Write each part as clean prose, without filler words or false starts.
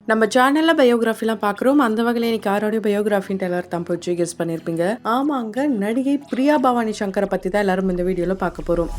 நம்ம சேனல்ல பயோகிராஃபிலாம் பார்க்குறோம். அந்த வகையில இன்னைக்கு யாரோடைய பயோகிராஃபின்ட்டு எல்லாரும் தான் போச்சு கெஸ் பண்ணியிருப்பீங்க. ஆமாங்க, நடிகை பிரியா பவானி சங்கரை பத்தி தான் எல்லாரும் இந்த வீடியோல பார்க்க போறோம்.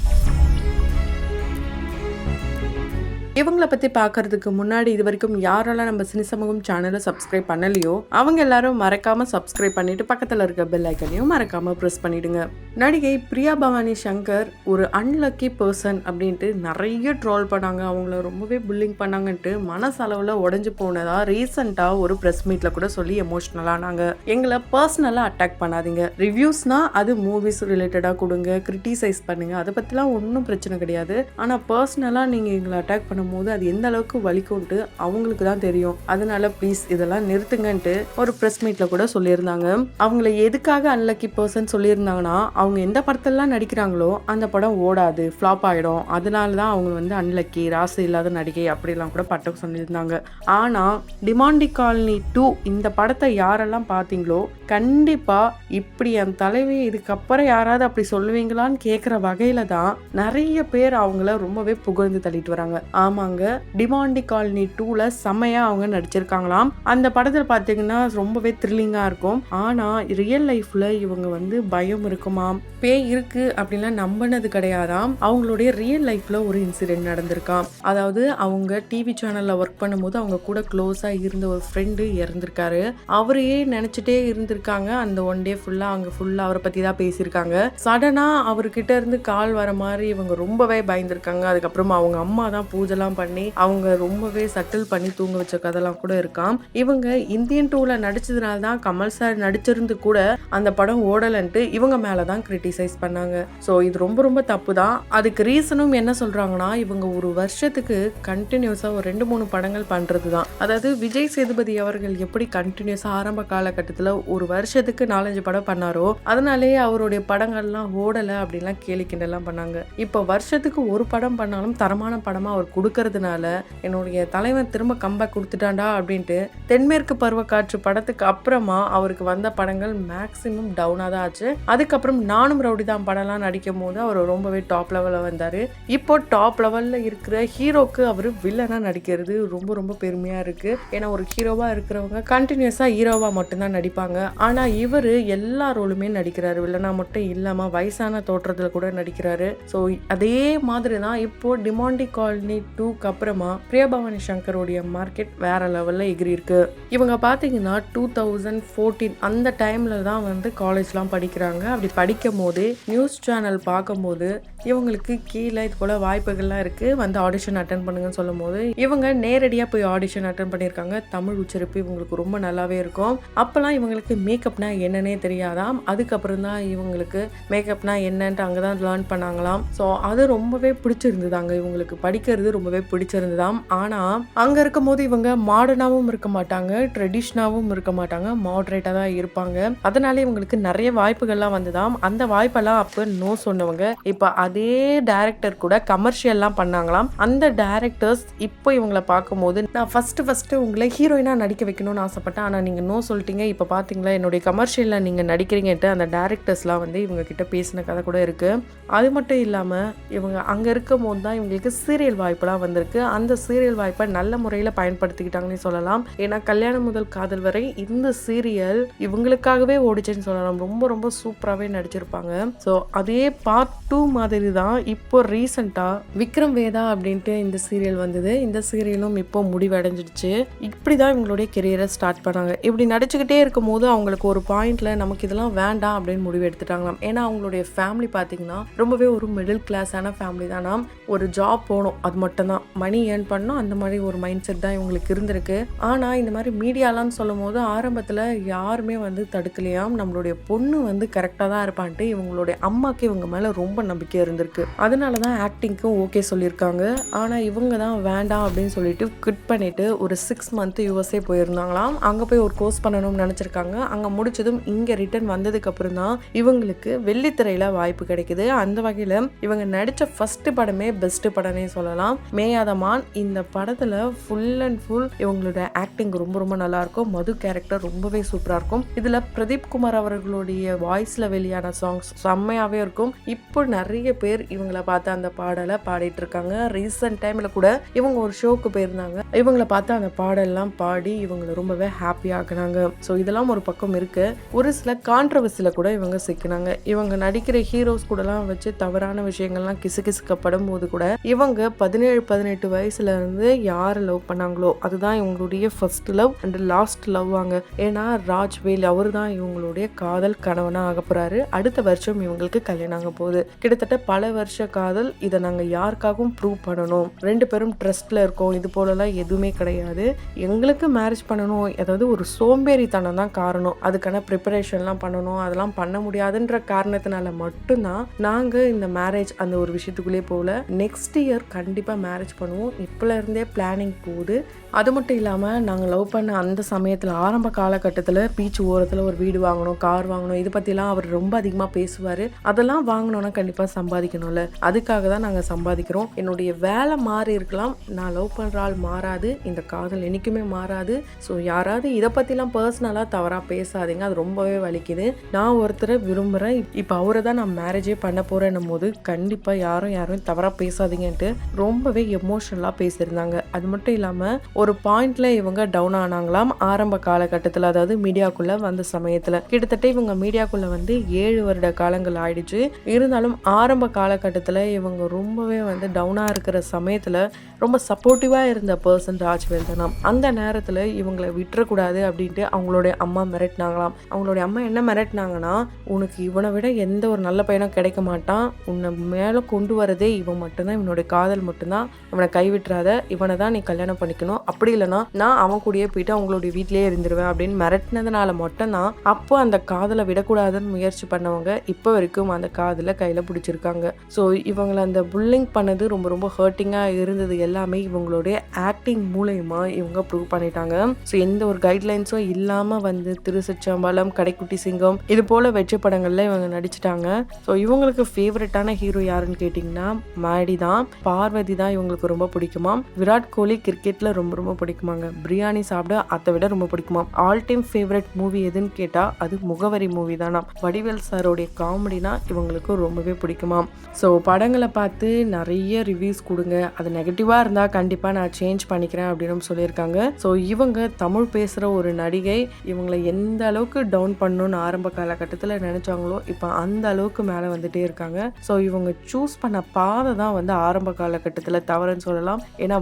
இவங்கள பத்தி பார்க்கறதுக்கு முன்னாடி இது வரைக்கும் யாரெல்லாம் நம்ம சினி சமூகம் சேனலை சப்ஸ்கிரைப் பண்ணலையோ அவங்க எல்லாரும் மறக்காம சப்ஸ்கிரைப் பண்ணிட்டு பக்கத்துல இருக்க பெல் ஐக்கனையும் மறக்காம ப்ரெஸ் பண்ணிடுங்க. நடிகை பிரியா பவானி சங்கர் ஒரு அன்லக்கி பர்சன் அப்படின்ட்டு நிறைய ட்ரோல் பண்ணாங்க. அவங்கள ரொம்பவே புல்லிங் பண்ணாங்கன்ட்டு மனசளவில் உடஞ்சு போனதா ரீசெண்டாக ஒரு ப்ரெஸ் மீட்ல கூட சொல்லி எமோஷ்னலானாங்க. எங்களை பர்சனலாக அட்டாக் பண்ணாதீங்க, ரிவ்யூஸ்னா அது மூவிஸ் ரிலேட்டடாக கொடுங்க, கிரிட்டிசைஸ் பண்ணுங்க, அதை பற்றிலாம் ஒன்றும் பிரச்சனை கிடையாது. ஆனால் பர்சனலாக நீங்கள் எங்களை அட்டாக் பண்ணும்போது அது எந்த அளவுக்கு வலிக்கும்ட்டு அவங்களுக்கு தான் தெரியும். அதனால ப்ளீஸ் இதெல்லாம் நிறுத்துங்கன்ட்டு ஒரு ப்ரெஸ் மீட்ல கூட சொல்லியிருந்தாங்க. அவங்கள எதுக்காக அன்லக்கி பர்சன் சொல்லியிருந்தாங்கன்னா, அவங்க எந்த படத்தெல்லாம் நடிக்கிறாங்களோ அந்த படம் ஓடாது, ஃப்ளாப் ஆகிடும், அதனால தான் அவங்க வந்து அன்லக்கி, ராசி இல்லாத நடிகை அப்படிலாம் கூட பட்டம் சொல்லியிருந்தாங்க. ஆனால் டிமாண்டி காலனி 2 இந்த படத்தை யாரெல்லாம் பார்த்தீங்களோ கண்டிப்பாக இப்படி என் தலைவி இதுக்கப்புறம் யாராவது அப்படி சொல்லுவீங்களான்னு கேட்குற வகையில தான் நிறைய பேர் அவங்கள ரொம்பவே புகழ்ந்து தள்ளிட்டு வராங்க. ஆமாங்க, டிமாண்டி காலனி 2ல செம்மையா அவங்க நடிச்சிருக்காங்களாம். அந்த படத்தில் பார்த்தீங்கன்னா ரொம்பவே த்ரில்லிங்காக இருக்கும். ஆனால் ரியல் லைஃப்ல இவங்க வந்து பயம் இருக்குமா, பேய் இருக்கு அப்படின்லாம் நம்பினது கிடையாதாம். அவங்களுடைய ரியல் லைஃப்ல ஒரு இன்சிடென்ட் நடந்திருக்காம். அதாவது அவங்க டிவி சேனல்ல ஒர்க் பண்ணும்போது அவங்க கூட க்ளோஸா இருந்த ஒரு ஃப்ரெண்டு இறந்திருக்காரு. அவரையே நினைச்சிட்டே இருந்திருக்காங்க. அந்த ஒன் டே ஃபுல்லா அங்க ஃபுல்லா அவரை பத்தி தான் பேசியிருக்காங்க. சடனா அவர்கிட்ட இருந்து கால் வர மாதிரி இவங்க ரொம்பவே பயந்துருக்காங்க. அதுக்கப்புறமா அவங்க அம்மா தான் பூஜைலாம் பண்ணி அவங்க ரொம்பவே சட்டில் பண்ணி தூங்க வச்ச கதெல்லாம் கூட இருக்காம். இவங்க இந்தியன் 2ல நடிச்சதுனால தான் கமல் சார் நடிச்சிருந்து கூட அந்த படம் ஓடலன்ட்டு இவங்க மேலதான் கிரிட்டிசைஸ் பண்ணாங்க. ஸோ இது ரொம்ப ரொம்ப தப்பு தான். அதுக்கு ரீசனும் என்ன சொல்றாங்கன்னா, இவங்க ஒரு வருஷத்துக்கு கண்டினியூஸா ஒரு 2-3 படங்கள் பண்றது தான். அதாவது விஜய் சேதுபதி அவர்கள் எப்படி கண்டினியூஸா ஆரம்ப காலகட்டத்தில் ஒரு வருஷத்துக்கு 4-5 படம் பண்ணாரோ அதனாலேயே அவருடைய படங்கள்லாம் ஓடல அப்படின்லாம் கேலி கிண்டலாம் பண்ணாங்க. இப்போ வருஷத்துக்கு ஒரு படம் பண்ணாலும் தரமான படமா அவர் கொடுக்கறதுனால என்னுடைய தலைவன் திரும்ப கம்பேக் கொடுத்துட்டாண்டா அப்படின்ட்டு தென்மேற்கு பருவக்காற்று படத்துக்கு அப்புறமா அவருக்கு வந்த படங்கள் மேக்சிமம் டவுனாக தான் ஆச்சு. அதுக்கப்புறம் நானும் ரவுடிதான் படம்லாம் நடிக்கும் போது அவர் ரொம்பவே டாப் லெவலில் வந்தார். இப்போ டாப் லெவலில் இருக்கிற ஹீரோக்கு அவர் வில்லனாக நடிக்கிறது ரொம்ப ரொம்ப பெருமையாக இருக்கு. ஏன்னா ஒரு ஹீரோவாக இருக்கிறவங்க கண்டினியூஸாக ஹீரோவாக மட்டும்தான் நடிப்பாங்க. ஆனால் இவர் எல்லா ரோலுமே நடிக்கிறாரு. வில்லனா மட்டும் இல்லாமல் வயசான தோற்றத்தில் கூட நடிக்கிறாரு. ஸோ அதே மாதிரி தான் இப்போ டிமாண்டி காலனி 2க்கு அப்புறமா பிரியா பவானி சங்கருடைய மார்க்கெட் வேற லெவலில் எகிரி இருக்கு. இவங்க பார்த்தீங்கன்னா 2014 அந்த டைம்ல தான் வந்து காலேஜ்லாம் படிக்கிறாங்க. அப்படி படிக்கும் போது நியூஸ் சேனல் பார்க்கும்போது இவங்களுக்கு கீழே இது போல வாய்ப்புகள்லாம் இருக்கு, வந்து ஆடிஷன் அட்டன் பண்ணுங்கன்னு சொல்லும் போது இவங்க நேரடியாக போய் ஆடிஷன் அட்டன் பண்ணியிருக்காங்க. தமிழ் உச்சரிப்பு இவங்களுக்கு ரொம்ப நல்லாவே இருக்கும். அப்போல்லாம் இவங்களுக்கு மேக்கப்னா என்னன்னே தெரியாதாம். அதுக்கப்புறம் தான் இவங்களுக்கு மேக்கப்னா என்னன்ட்டு அங்கே தான் லேர்ன் பண்ணாங்களாம். ஸோ அது ரொம்பவே பிடிச்சிருந்ததாங்க. இவங்களுக்கு படிக்கிறது ரொம்பவே பிடிச்சிருந்ததாம். ஆனால் அங்கே இருக்கும் போது இவங்க மாடர்னாகவும் இருக்க மாட்டாங்க, ட்ரெடிஷ்னாகவும் இருக்க மாட்டாங்க, மாடரேட்டாக தான் இருப்பாங்க. அதனால இவங்களுக்கு நிறைய வாய்ப்புகள்லாம் வந்ததாம். அந்த வாய்ப்பெல்லாம் அப்போ நோ சொன்னவங்க இப்போ அதே டைரக்டர் கூட கமர்ஷியல்லாம் பண்ணாங்களாம். அந்த டைரக்டர்ஸ் இப்போ இவங்களை பார்க்கும்போது நான் ஃபர்ஸ்ட் உங்களை ஹீரோயினாக நடிக்க வைக்கணும்னு ஆசைப்பட்டேன், ஆனால் நீங்கள் நோ சொல்லிட்டீங்க, இப்போ பார்த்தீங்களா என்னுடைய கமர்ஷியலில் நீங்கள் நடிக்கிறீங்கன்ட்டு அந்த டைரக்டர்ஸ்லாம் வந்து இவங்க கிட்ட பேசின கதை கூட இருக்கு. அது மட்டும் இல்லாமல் இவங்க அங்கே இருக்கும் போது தான் இவங்களுக்கு சீரியல் வாய்ப்பெல்லாம் வந்திருக்கு. அந்த சீரியல் வாய்ப்பை நல்ல முறையில் பயன்படுத்திக்கிட்டாங்கன்னு சொல்லலாம். ஏன்னா கல்யாணம் முதல் காதல் வரை இந்த சீரியல் இவங்களுக்காகவே ஓடிச்சுன்னு சொல்லலாம். ரொம்ப ரொம்ப சூப்பராகவே நடிச்சிருப்பாங்க. ஸோ அதே பார்ட் 2 மாதிரி தான் இப்போ ரீசெண்டாக விக்ரம் வேதா அப்படின்ட்டு இந்த சீரியல் வந்தது. இந்த சீரியலும் இப்போ முடிவடைஞ்சிடுச்சு. இப்படி தான் இவங்களுடைய கெரியரை ஸ்டார்ட் பண்ணாங்க. இப்படி நடிச்சுக்கிட்டே இருக்கும் போது அவங்களுக்கு ஒரு பாயிண்ட்ல நமக்கு இதெல்லாம் வேண்டாம் அப்படின்னு முடிவு எடுத்துட்டாங்களாம். ஏன்னா அவங்களுடைய ஃபேமிலி பார்த்தீங்கன்னா ரொம்பவே ஒரு மிடில் கிளாஸான ஃபேமிலி தானா. ஒரு ஜாப் போகணும், அது மட்டும்தான், மணி ஏர்ன் பண்ணணும், அந்த மாதிரி ஒரு மைண்ட் செட் தான் இவங்களுக்கு இருந்திருக்கு. ஆனால் இந்த மாதிரி மீடியாலாம் சொல்லும் போது ஆரம்பத்தில் யாருமே வந்து தடுக்கலையாம். நம்மளுடைய பொண்ணு வந்து கரெக்டாக தான் இருப்பான்ட்டு இவங்களுடைய அம்மாக்கு இவங்க மேலே ரொம்ப நம்பிக்கை இருந்திருக்கு. அதனால தான் ஆக்டிங்க்கும் ஓகே சொல்லியிருக்காங்க. ஆனால் இவங்க தான் வேண்டாம் அப்படின்னு சொல்லிட்டு குவிட் பண்ணிட்டு ஒரு 6 மந்த் யூஎஸ்ஏ போயிருந்தாங்களாம். அங்கே போய் ஒரு கோர்ஸ் பண்ணணும்னு நினச்சிருக்காங்க. அங்கே முடிச்சதும் இங்கே ரிட்டர்ன் வந்ததுக்கு அப்புறம் தான் இவங்களுக்கு வெள்ளித்திரையில் வாய்ப்பு கிடைக்குது. அந்த வகையில் இவங்க நடித்த ஃபர்ஸ்ட் படமே பெஸ்ட் படமே சொல்லலாம். மேயாத மான். இந்த படத்துல ஃபுல் அண்ட் ஃபுல் இவங்களோட ஆக்டிங் ரொம்ப ரொம்ப நல்லா இருக்கும். மது கேரக்டர் ரொம்பவே சூப்பரா இருக்கும். இதுல பிரதீப் குமார் அவர்களுடைய வாய்ஸ்ல வெளியான சாங்ஸ் செம்மையாவே இருக்கும். இப்போ நிறைய பேர் இவங்கள பார்த்து அந்த பாடலை பாடிட்டு இருக்காங்க. ரீசன்ட் டைம்ல கூட இவங்க ஒரு ஷோக்கு போயிருந்தாங்க. இவங்களை பார்த்து அந்த பாடெல்லாம் பாடி இவங்களை ரொம்பவே ஹாப்பி ஆக்குனாங்க. ஸோ இதெல்லாம் ஒரு பக்கம் இருக்கு. ஒரு சில கான்ட்ரவர்சியில கூட இவங்க சிக்கினாங்க. இவங்க நடிக்கிற ஹீரோஸ் கூடலாம் வச்சு தவறான விஷயங்கள்லாம் கிசுகிசுக்கப்படும் போது கூட இவங்க 17-18 வயசுல இருந்து யாரை லவ் பண்ணாங்களோ அதுதான் இவங்களுடைய first love and last love வாங்க. ஏன்னா ராஜ்வேல் அவர் தான் இவங்களுடைய காதல் கணவனா ஆக போறாரு. அடுத்த வருஷம் இவங்களுக்கு கல்யாணம் ஆக போகுது. கிட்டத்தட்ட பல வருஷ காதல். இதை நாங்க யாருக்காகவும் ப்ரூவ் பண்ணணும். 2 பேரும் ட்ரஸ்ட்ல இருக்கோம். இது போலலாம் எதுவுமே கிடையாது. எங்களுக்கு மேரேஜ் பண்ணணும், அதாவது ஒரு சோம்பேறித்தனம் தான் காரணம். அதுக்கான ப்ரிப்பரேஷன்லாம் பண்ணணும், அதெல்லாம் பண்ண முடியாதுன்ற காரணத்தினால மட்டும்தான் நாங்க இந்த மேரேஜ் அந்த ஒரு விஷயத்துக்குள்ளே போகல. நெக்ஸ்ட் இயர் கண்டிப்பா மேரேஜ் பண்ணுவோம். இப்பல இருந்தே பிளானிங் போகுது. அது மட்டும் இல்லாமல் நாங்கள் லவ் பண்ண அந்த சமயத்தில் ஆரம்ப காலகட்டத்தில் பீச் ஓரத்தில் ஒரு வீடு வாங்கணும், கார் வாங்கணும், இது பற்றிலாம் அவர் ரொம்ப அதிகமாக பேசுவார். அதெல்லாம் வாங்கணும்னா கண்டிப்பாக சம்பாதிக்கணும்ல. அதுக்காக தான் நாங்கள் சம்பாதிக்கிறோம். என்னுடைய வேலை மாறி இருக்கலாம், நான் லவ் பண்ணுற ஆள் மாறாது, இந்த காதல் என்றைக்குமே மாறாது. ஸோ யாராவது இதை பற்றிலாம் பர்சனலாக தவறாக பேசாதீங்க, அது ரொம்பவே வலிக்குது. நான் ஒருத்தரை விரும்புகிறேன், இப்போ அவரை தான் நான் மேரேஜே பண்ண போகிறேன்னும் போது கண்டிப்பாக யாரும் தவறாக பேசாதீங்கன்ட்டு ரொம்பவே எமோஷனலாக பேசியிருந்தாங்க. அது மட்டும் இல்லாமல் ஒரு பாயிண்ட்ல இவங்க டவுன் ஆனாங்களாம் ஆரம்ப காலகட்டத்தில், அதாவது மீடியாக்குள்ள வந்த சமயத்தில். கிட்டத்தட்ட இவங்க மீடியாக்குள்ள வந்து 7 வருட காலங்கள் ஆயிடுச்சு. இருந்தாலும் ஆரம்ப காலகட்டத்தில் இவங்க ரொம்பவே வந்து டவுனா இருக்கிற சமயத்தில் ரொம்ப சப்போர்ட்டிவா இருந்த பர்சன் ராஜ்வேல் தானாம். அந்த நேரத்தில் இவங்களை விட்டுறக்கூடாது அப்படின்ட்டு அவங்களுடைய அம்மா மிரட்டினாங்களாம். அவங்களுடைய அம்மா என்ன மிரட்டினாங்கன்னா, உனக்கு இவனை விட எந்த ஒரு நல்ல பையனும் கிடைக்க மாட்டான், உன்னை மேலே கொண்டு வரதே இவன் மட்டும்தான், இவனுடைய காதல் மட்டும்தான், இவனை கைவிட்டுறாத, இவனை தான் நீ கல்யாணம் பண்ணிக்கணும், அப்படி இல்லைன்னா நான் அவன் கூடயே போயிட்டு அவங்களுடைய வீட்டிலேயே இருந்துருவேன் அப்படின்னு மிரட்டினதுனால மட்டும்தான் அப்போ அந்த காதலை விடக்கூடாதுன்னு முயற்சி பண்ணவங்க இப்போ வரைக்கும் அந்த காதலை கையில பிடிச்சிருக்காங்க. ஸோ இவங்களை அந்த புல்லிங் பண்ணது ரொம்ப ரொம்ப ஹர்ட்டிங்காக இருந்தது எல்லாமே இவங்களுடைய ஆக்டிங் மூலயமா இவங்க ப்ரூவ் பண்ணிட்டாங்க. ஸோ எந்த ஒரு கைட்லைன்ஸும் இல்லாமல் வந்து திருச்சிற்றம்பலம், கடைக்குட்டி சிங்கம் இது போல வெற்றி படங்கள்ல இவங்க நடிச்சிட்டாங்க. ஸோ இவங்களுக்கு ஃபேவரட்டான ஹீரோ யாருன்னு கேட்டிங்கன்னா மாடி தான். பார்வதி தான் இவங்களுக்கு ரொம்ப பிடிக்குமா. விராட் கோலி கிரிக்கெட்ல ரொம்ப ரொம்ப பிடிக்குமாங்க. பிரியாணி சாப்பிட அதை விட ரொம்ப பிடிக்குமா. ஆல் டைம் ஃபேவரட் மூவி எதுன்னு கேட்டா அது முகவரி மூவி தானா. வடிவேல் சாரோடைய காமெடினா இவங்களுக்கு ரொம்பவே பிடிக்குமா. ஸோ படங்களை பார்த்து நிறைய ரிவ்யூஸ் கொடுங்க, அது நெகட்டிவா இருந்தா கண்டிப்பா நான் சேஞ்ச் பண்ணிக்கிறேன் அப்படின்னு சொல்லியிருக்காங்க. ஸோ இவங்க தமிழ் பேசுற ஒரு நடிகை, இவங்களை எந்த அளவுக்கு டவுன் பண்ணணும்னு ஆரம்ப காலகட்டத்தில் நினைச்சாங்களோ இப்போ அந்த அளவுக்கு மேலே வந்துட்டே இருக்காங்க. ஸோ இவங்க சூஸ் பண்ண பாதை தான் வந்து ஆரம்ப காலகட்டத்தில் தவறுன்னு சொல்லலாம். ஏன்னா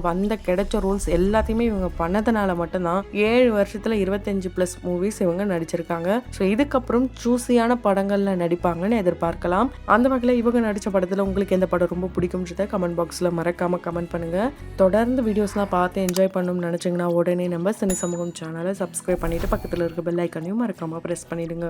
கிடைச்ச ரோல்ஸ் எல்லாத்தையுமே இவங்க பண்ணதுனால மட்டும்தான் 7 வருஷத்துல 25+ மூவிஸ் இவங்க நடிச்சிருக்காங்க. ஸோ இதுக்கப்புறம் சூஸியான படங்கள்ல நடிப்பாங்கன்னு எதிர்பார்க்கலாம். அந்த வகையில் இவங்க நடிச்ச படத்துல உங்களுக்கு எந்த படம் ரொம்ப பிடிக்கும்ன்றத கமெண்ட் பாக்ஸ்ல மறக்காம கமெண்ட் பண்ணுங்க. தொடர்ந்து வீடியோஸ்லாம் பார்த்து என்ஜாய் பண்ணணும்னு நினைச்சீங்கன்னா உடனே நம்ம சினி சமூகம் சேனலை சப்ஸ்கிரைப் பண்ணிட்டு பக்கத்தில் இருக்க பெல் ஐக்கானையும் மறக்காம பிரஸ் பண்ணிடுங்க.